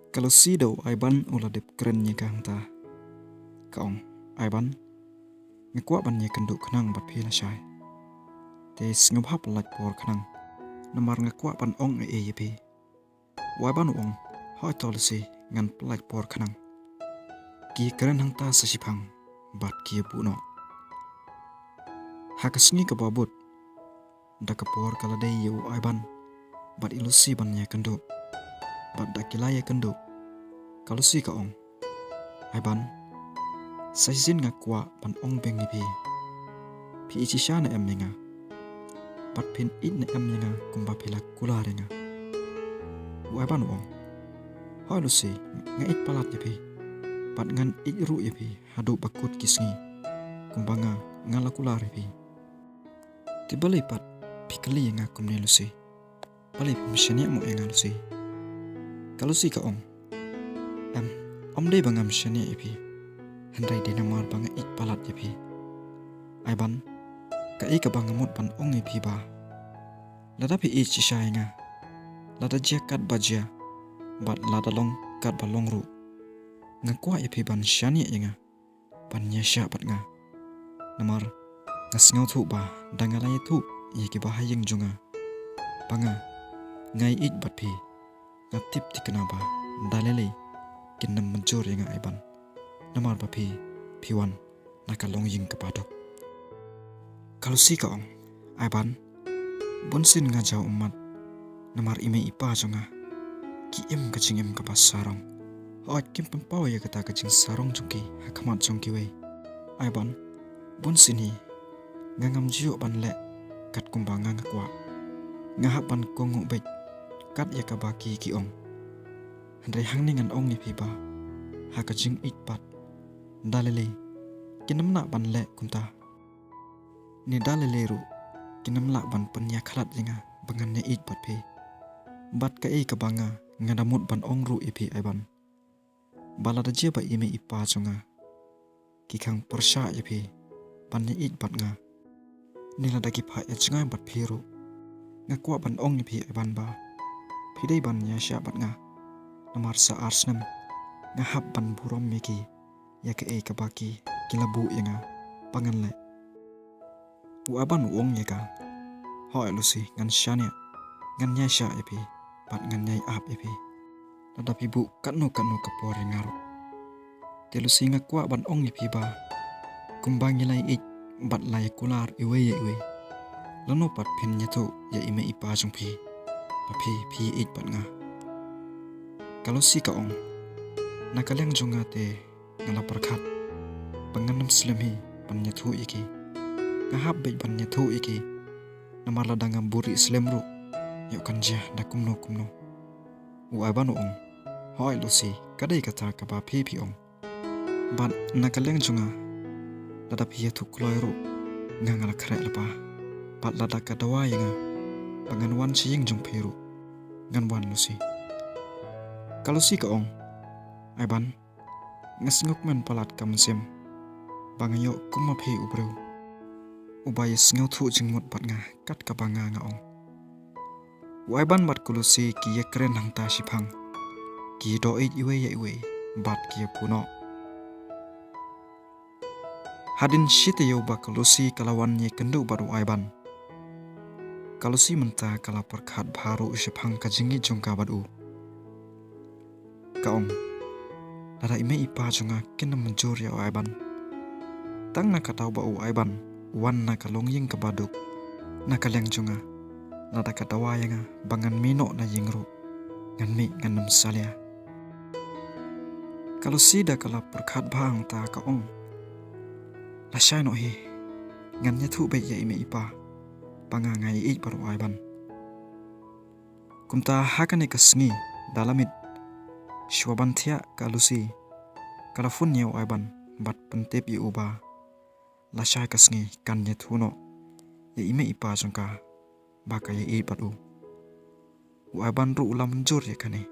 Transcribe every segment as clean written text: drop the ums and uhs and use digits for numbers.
Kalau si daw aiban ula dep keren nya kang ta. Kaong aiban ngakwa ban nya kenduk kenang bat phila shai. Te sngub hap lak por kenang. Namar ngakwa ban ong e yepi. Waiban ong hoi tol si ngan plak por kenang. Ki keren hang ta sasipang bat ki buno. Hakasngi kababut. Da kapor kala dei yu aiban bat ilusi ban nya kenduk. Bat dakilaya kenduk. Kalau si kaong aiban saisin ngakwa pan ong beng ipi pi ichi shana em ninga bat pin it na em ninga kumba pila kula renga aiban ong hoi lu si nga it palat ipi bat ngan it ru ipi hadu bakut kisngi kumba nga ngala kula ipi tibali pat pikali nga kumne lu si bali mishania mo enga lu si kalau si kaong om dei bangam shania ipi handai de namar banga ik palat ipi aiban ka ik bangamut pan ong ipi ba lada pi ich shainga lada jia kat bajia bat lada long kat balong ru ngakwa ipi ban shania inga pan nya sha pat nga namar ngasngau thu ba dangalai thu yeki ba hayeng junga banga ngai ik bat pi ngatip tikna ba dalele kinam menjur yang aiban namar papi piwan nakalong ying kepadok kalau si kaong aiban bonsin ngajau umat namar ime ipa jonga ki im kacing im kapas sarong hoat kim pempaw ya kata kacing sarong jongki hakamat jongki we aiban bonsin hi ngangam jiu ban le kat kumbanga ngakwa ngahap ban kongu bek kat ya kabaki ki ong handai hang ningan ong ni piba hakajing itpat dalele kinam nak ban le kunta ni dalele ru kinam lak ban penya khalat jinga bangan ne itpat pe bat ka e kabanga ngadamut ban ong ru ipi aiban balada je ba ime ipa chunga kikang persha ipi ban ne itpat nga nila dagi pha ya chngai bat phiru ngakwa ban ong ipi aiban ba phidei ban nya sha bat nga namar sa arsnam ngahap ban burom meki ya ke e kabaki kilabu yanga pangan le uaban uong ya ka hoi lusi ngan shania ngan nya sha epi pat ngan nyai ap epi tadapi bu kanu kapore ngaro telusi ngakwa ban ong epi ba kumbang lai ik bat lai kular iwe lano pat pin nyato ya ime ipa jong pi papi pi ik pat nga kalau si kaong nakaleng jonga te ngala perkhat panganam slemi panyathu iki ngahap be panyathu iki namar ladangam buri slemru yo kanja da kumno u abanu ong hoi lusi kadai kata ka ba phi ong ban nakaleng jonga lada phi thu kloiru ngangala khre lapa pat lada ka dawa yanga pangan wan ching jong phiru ngan wan lusi kalau si kaong aiban ngasnguk men palat kamsim bangayo kuma phe ubreu ubay sngew thu jingmut pat nga kat ka banga nga ong waiban bat kulusi ki yekren hang ta sipang ki do iwe bat ki puno hadin shite yo ba kulusi kalawan ye kendu baru aiban kalusi menta kala perkhat baru sipang ka jingi jongka badu kaong lada ime ipa jonga kinam menjur ya aiban tang na katau ba u aiban wan na kalong ying kabaduk na kaleng jonga lada katawa yanga bangan mino na yingru ngan mi nganam salia kalau sida kala perkhat bang ta kaong la shai no hi ngan nya thu be ya ime ipa pangangai ik baru aiban kumta hakane kasngi dalamit Shwabantia kalusi kalafun yau aiban bat pentep i uba lasai kasngi kan ye thuno ye ime ipa jongka baka ye i padu u aiban ru ulam jur ye kane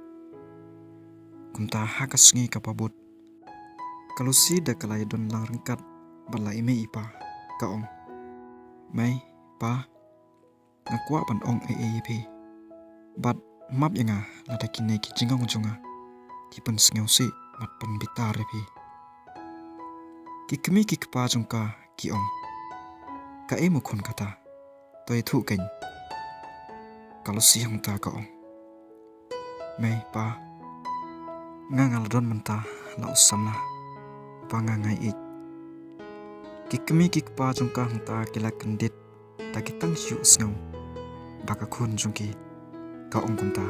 kumta hakasngi kapabut kalusi da kalai don lang rengkat bala ime ipa kaong mai pa ngakwa ban ong e pi bat map yanga lada kine ki jingong jonga ki pen sngeu si mat pen bitar repi ki kemi ki kpa jongka ki ong ka emu khon kata toi thu ken kalau si hong ta ka ong mei pa ngangal don menta la usamna pa ngangai ik ki kemi ki kpa jongka hong ta kila kendit ta ki tang hiu sngeu baka khun jongki ka ong kum ta